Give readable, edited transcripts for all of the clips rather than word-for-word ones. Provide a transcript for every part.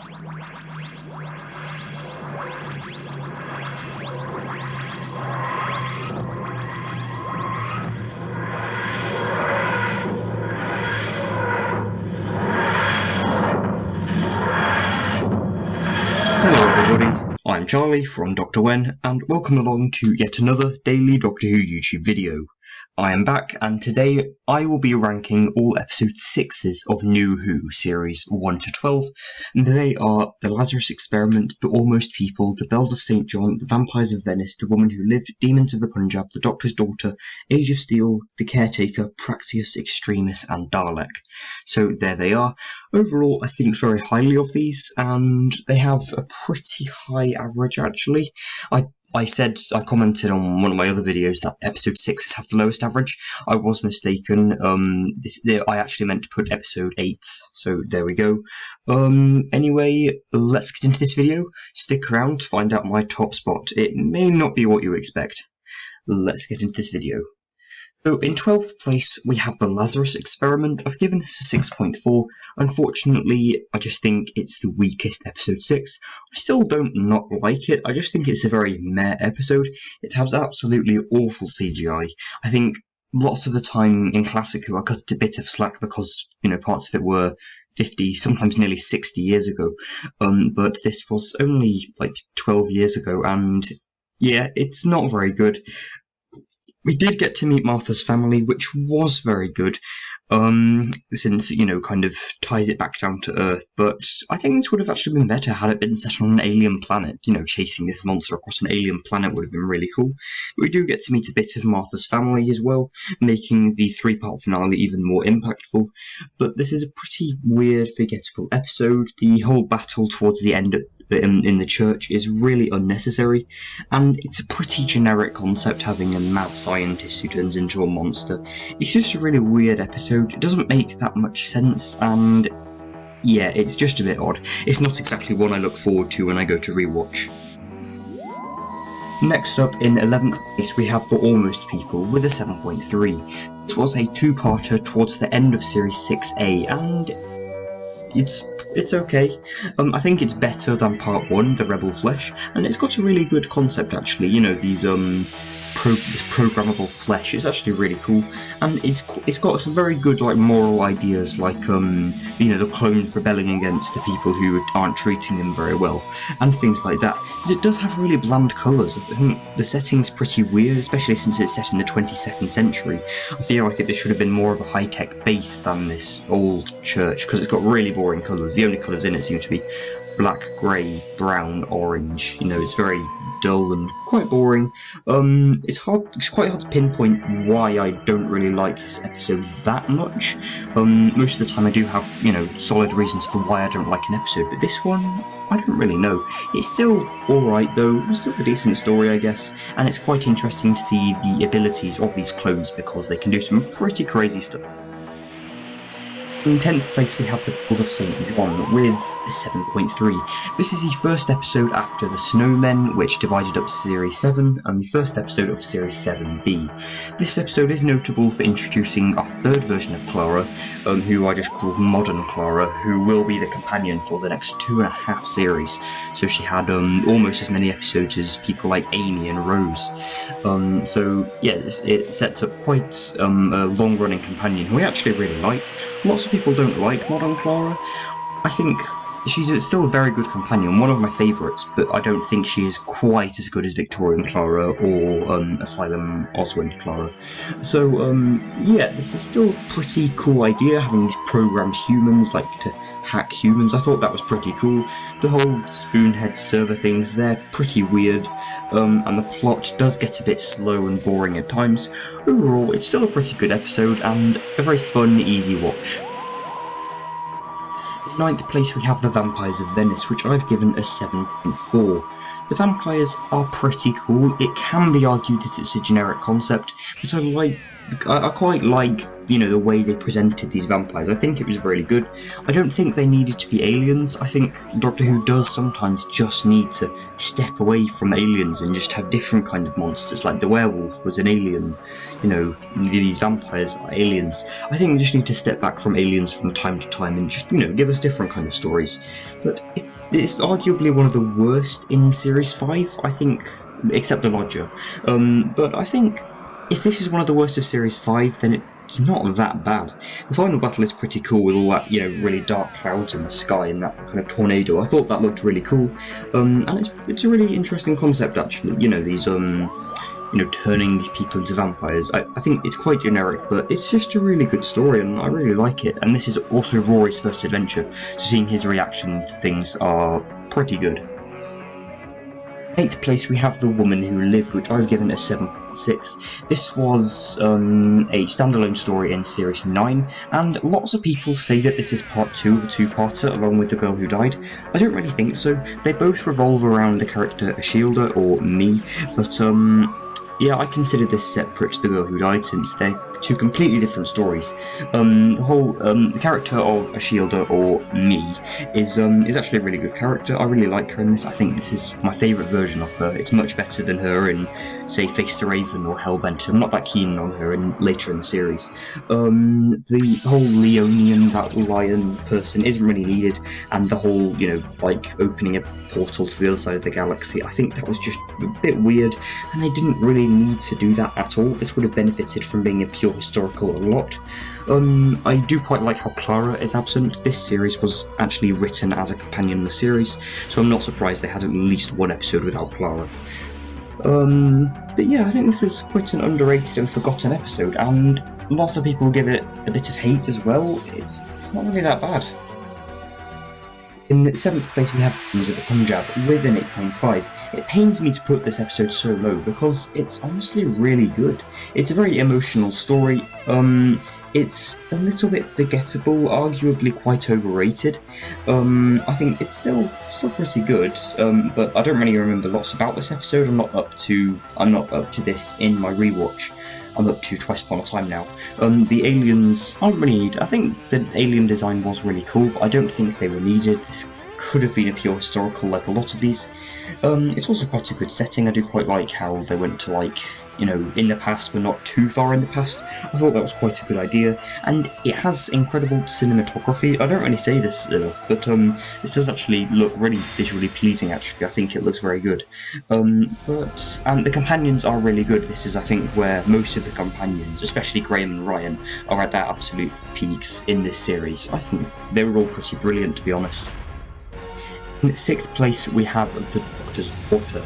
Hello everybody, I'm Charlie from Dr. Wen, and welcome along to yet another daily Doctor Who YouTube video. I am back, and today I will be ranking all episode 6s of New Who, series 1 to 12, and they are The Lazarus Experiment, The Almost People, The Bells of St. John, The Vampires of Venice, The Woman Who Lived, Demons of the Punjab, The Doctor's Daughter, Age of Steel, The Caretaker, Praxeus, Extremis, and Dalek. So there they are. Overall, I think very highly of these, and they have a pretty high average actually. I commented on one of my other videos that episode 6s have the lowest average. I was mistaken. I actually meant to put episode 8, so there we go. Anyway, let's get into this video. Stick around to find out my top spot. It may not be what you expect. Let's get into this video. So in 12th place we have The Lazarus Experiment. I've given this a 6.4. Unfortunately, I just think it's the weakest episode 6. I still don't not like it, I just think it's a very meh episode. It has absolutely awful CGI. I think lots of the time in Classic Who I cut a bit of slack because, parts of it were 50, sometimes nearly 60 years ago. But this was only like 12 years ago, and yeah, it's not very good. We did get to meet Martha's family, which was very good, since, kind of ties it back down to Earth, but I think this would have actually been better had it been set on an alien planet. Chasing this monster across an alien planet would have been really cool. But we do get to meet a bit of Martha's family as well, making the 3-part finale even more impactful, but this is a pretty weird, forgettable episode. The whole battle towards the end in the church is really unnecessary, and it's a pretty generic concept, having a mad scientist who turns into a monster. It's just a really weird episode. It doesn't make that much sense, and yeah, it's just a bit odd. It's not exactly one I look forward to when I go to rewatch. Next up, in 11th place, we have The Almost People with a 7.3. This was a 2-parter towards the end of Series 6A, and it's okay. I think it's better than Part 1, The Rebel Flesh, and it's got a really good concept actually. These this programmable flesh is actually really cool, and it's got some very good moral ideas, the clones rebelling against the people who aren't treating them very well, and things like that. But it does have really bland colours. I think the setting's pretty weird, especially since it's set in the 22nd century. I feel like there should have been more of a high-tech base than this old church, because it's got really boring colours. The only colours in it seem to be black, grey, brown, orange. It's very dull and quite boring. It's quite hard to pinpoint why I don't really like this episode that much. Most of the time I do have, solid reasons for why I don't like an episode, but this one, I don't really know. It's still alright though, it's still a decent story I guess, and it's quite interesting to see the abilities of these clones because they can do some pretty crazy stuff. In 10th place we have The Bells of St. John with a 7.3. This is the first episode after The Snowmen, which divided up Series 7, and the first episode of Series 7B. This episode is notable for introducing our third version of Clara, who I just call Modern Clara, who will be the companion for the next 2.5 series. So she had almost as many episodes as people like Amy and Rose. So yeah, it sets up quite a long-running companion who we actually really like. Lots of people don't like Modern Clara. I think she's still a very good companion, one of my favourites, but I don't think she is quite as good as Victorian Clara or Asylum Oswald Clara. So yeah, this is still a pretty cool idea, having these programmed humans, to hack humans. I thought that was pretty cool. The whole Spoonhead server things, they're pretty weird, and the plot does get a bit slow and boring at times. Overall, it's still a pretty good episode, and a very fun, easy watch. In 9th place we have The Vampires of Venice, which I've given a 7.4. The vampires are pretty cool. It can be argued that it's a generic concept, but I quite like, the way they presented these vampires. I think it was really good. I don't think they needed to be aliens. I think Doctor Who does sometimes just need to step away from aliens and just have different kind of monsters, like the werewolf was an alien, these vampires are aliens. I think we just need to step back from aliens from time to time and just, give us different kind of stories. But it's arguably one of the worst in Series 5, I think, except the Lodger. But I think if this is one of the worst of Series 5, then it's not that bad. The final battle is pretty cool with all that, really dark clouds in the sky and that kind of tornado. I thought that looked really cool. And it's a really interesting concept, actually. These, turning these people into vampires. I think it's quite generic, but it's just a really good story and I really like it. And this is also Rory's first adventure, so seeing his reaction to things are pretty good. 8th place we have The Woman Who Lived, which I've given a 7.6. This was a standalone story in Series 9, and lots of people say that this is part 2 of a two-parter along with The Girl Who Died. I don't really think so. They both revolve around the character Ashilda, or me, but yeah, I consider this separate to The Girl Who Died since they're two completely different stories. The character of Ashilda, or me, is actually a really good character. I really like her in this. I think this is my favourite version of her. It's much better than her in, say, Face the Raven or Hellbent. I'm not that keen on her later in the series. The whole Leonian, that lion person, isn't really needed, and the whole, opening a portal to the other side of the galaxy, I think that was just a bit weird, and they didn't really need to do that at all. This would have benefited from being a pure historical a lot. I do quite like how Clara is absent. This series was actually written as a companion in the series, so I'm not surprised they had at least one episode without Clara. But yeah, I think this is quite an underrated and forgotten episode, and lots of people give it a bit of hate as well. It's not really that bad. In 7th place we have Vampires of the Punjab with an 8.5. It pains me to put this episode so low because it's honestly really good. It's a very emotional story. It's a little bit forgettable, arguably quite overrated. I think it's still pretty good, but I don't really remember lots about this episode. I'm not up to this in my rewatch. I'm up to Twice Upon a Time now. The aliens aren't really needed. I think the alien design was really cool, but I don't think they were needed. This could have been a pure historical like a lot of these. It's also quite a good setting. I do quite like how they went to in the past but not too far in the past. I thought that was quite a good idea, and it has incredible cinematography. I don't really say this enough, but this does actually look really visually pleasing. Actually, I think it looks very good. And the companions are really good. This is, I think, where most of the companions, especially Graham and Ryan, are at their absolute peaks in this series. I think they were all pretty brilliant, to be honest. In 6th place we have The Doctor's Daughter,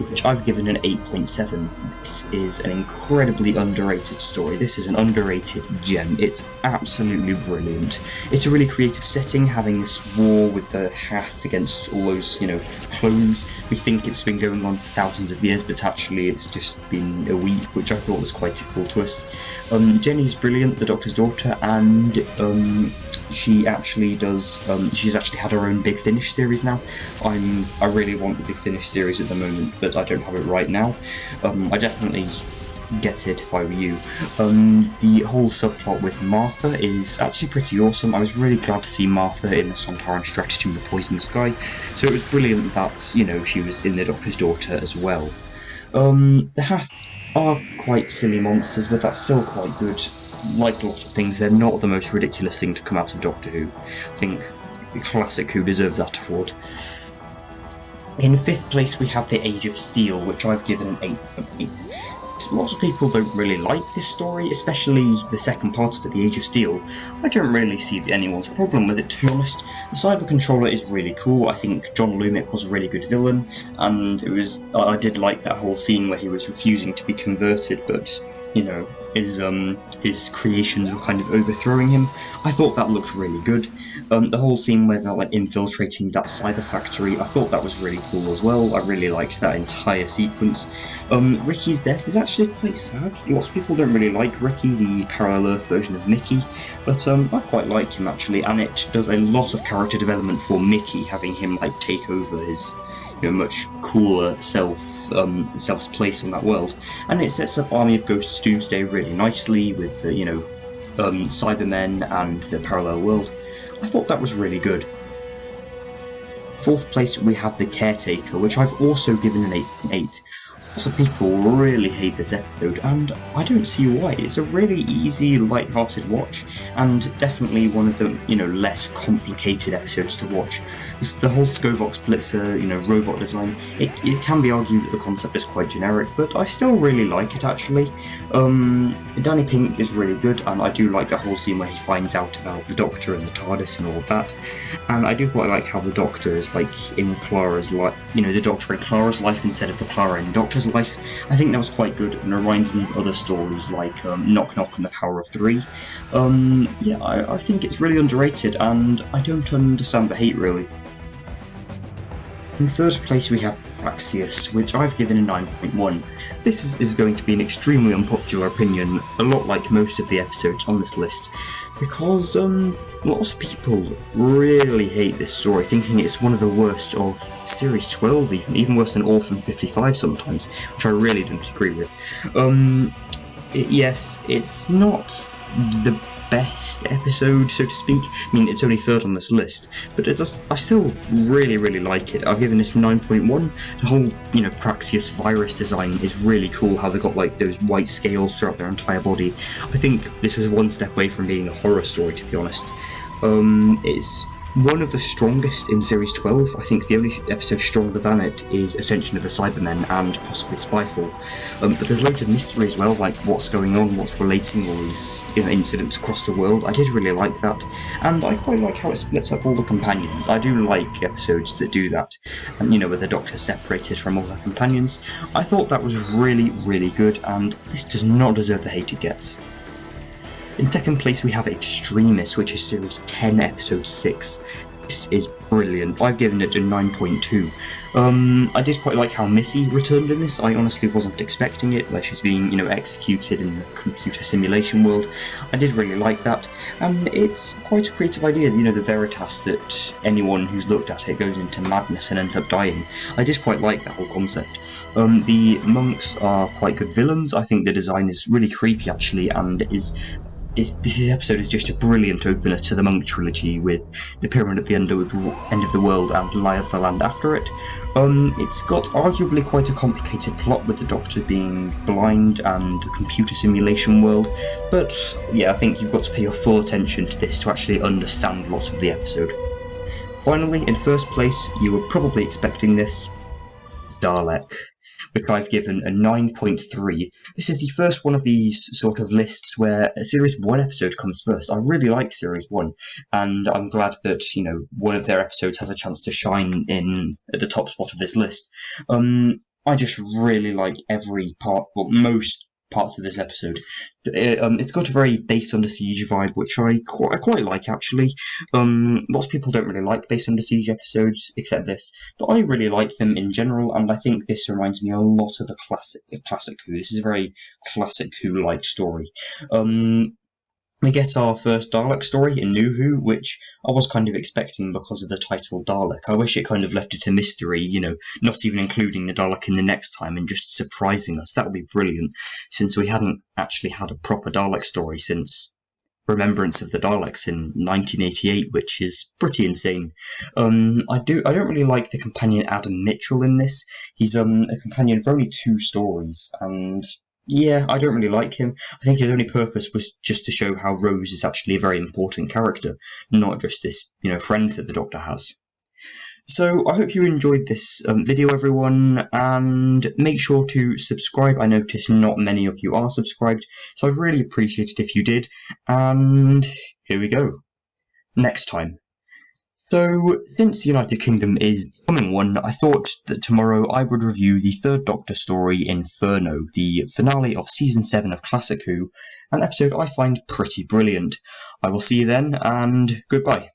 which I've given an 8.7. This is an incredibly underrated story. This is an underrated gem. It's absolutely brilliant. It's a really creative setting, having this war with the Hath against all those, clones. We think it's been going on for thousands of years, but actually it's just been a week, which I thought was quite a cool twist. Jenny's brilliant, the Doctor's daughter, and she actually does. She's actually had her own Big Finish series now. I really want the Big Finish series at the moment, but I don't have it right now. I definitely get it if I were you. The whole subplot with Martha is actually pretty awesome. I was really glad to see Martha in the Sontaran Stratagem of the Poison Sky, so it was brilliant that, she was in the Doctor's Daughter as well. The Hath are quite silly monsters, but that's still quite good. Like a lot of things, they're not the most ridiculous thing to come out of Doctor Who. I think classic Who deserves that award. In 5th place we have The Age of Steel, which I've given an 8.8. Lots of people don't really like this story, especially the second part of it, The Age of Steel. I don't really see anyone's problem with it, to be honest. The Cyber Controller is really cool. I think John Lumic was a really good villain, and I did like that whole scene where he was refusing to be converted, but his creations were kind of overthrowing him. I thought that looked really good. The whole scene where they're infiltrating that cyber factory, I thought that was really cool as well. I really liked that entire sequence. Ricky's death is actually quite sad. Lots of people don't really like Ricky, the parallel Earth version of Mickey, but I quite like him actually, and it does a lot of character development for Mickey, having him take over his much cooler self's place on that world, and it sets up Army of Ghosts Doomsday really nicely with the, Cybermen and the parallel world. I thought that was really good. Fourth place we have The Caretaker, which I've also given an 8. Lots of people really hate this episode, and I don't see why. It's a really easy, light-hearted watch, and definitely one of the, less complicated episodes to watch. The whole Skovox Blitzer, robot design, it can be argued that the concept is quite generic, but I still really like it, actually. Danny Pink is really good, and I do like the whole scene where he finds out about the Doctor and the TARDIS and all of that, and I do quite like how the Doctor is, in Clara's life, the Doctor in Clara's life instead of the Clara in Doctor's life. I think that was quite good, and reminds me of other stories like Knock Knock and the Power of Three. I think it's really underrated, and I don't understand the hate, really. In third place we have Praxeus, which I've given a 9.1. This is going to be an extremely unpopular opinion, a lot like most of the episodes on this list, because lots of people really hate this story, thinking it's one of the worst of Series 12, even worse than Orphan 55 sometimes, which I really don't agree with. Yes, it's not the best episode, so to speak. I mean, it's only third on this list, but I still really, really like it. I've given it a 9.1. The whole, Praxeus virus design is really cool, how they got, those white scales throughout their entire body. I think this was one step away from being a horror story, to be honest. It's one of the strongest in Series 12. I think the only episode stronger than it is Ascension of the Cybermen and possibly Spyfall. But there's loads of mystery as well, like what's going on, what's relating all these incidents across the world. I did really like that, and I quite like how it splits up all the companions. I do like episodes that do that, and where the Doctor's separated from all her companions. I thought that was really, really good, and this does not deserve the hate it gets. In second place we have Extremis, which is Series 10, Episode 6. This is brilliant. I've given it a 9.2. I did quite like how Missy returned in this. I honestly wasn't expecting it, where she's being, executed in the computer simulation world. I did really like that, and it's quite a creative idea, the Veritas, that anyone who's looked at it goes into madness and ends up dying. I just quite like that whole concept. The monks are quite good villains. I think the design is really creepy, actually, and this episode is just a brilliant opener to the Monk trilogy, with the Pyramid at the end of the world and Lie of the Land after it. It's got arguably quite a complicated plot, with the Doctor being blind and the computer simulation world, but yeah, I think you've got to pay your full attention to this to actually understand lots of the episode. Finally, in first place, you were probably expecting this, Dalek, which I've given a 9.3. This is the first one of these sort of lists where a Series 1 episode comes first. I really like Series 1, and I'm glad that, one of their episodes has a chance to shine in at the top spot of this list. I just really like every part, most parts of this episode. It's got a very Base Under Siege vibe, which I quite like, actually. Lots of people don't really like Base Under Siege episodes, except this, but I really like them in general, and I think this reminds me a lot of the classic Who. This is a very classic Who-like story. We get our first Dalek story in New Who, which I was kind of expecting because of the title Dalek. I wish it kind of left it a mystery, not even including the Dalek in the next time and just surprising us. That would be brilliant, since we hadn't actually had a proper Dalek story since Remembrance of the Daleks in 1988, which is pretty insane. I don't really like the companion Adam Mitchell in this. He's a companion for only 2 stories, and yeah, I don't really like him. I think his only purpose was just to show how Rose is actually a very important character, not just this, friend that the Doctor has. So I hope you enjoyed this video, everyone, and make sure to subscribe. I noticed not many of you are subscribed, so I'd really appreciate it if you did. And here we go. Next time. So, since United Kingdom is becoming one, I thought that tomorrow I would review the third Doctor story, Inferno, the finale of Season 7 of Classic Who, an episode I find pretty brilliant. I will see you then, and goodbye.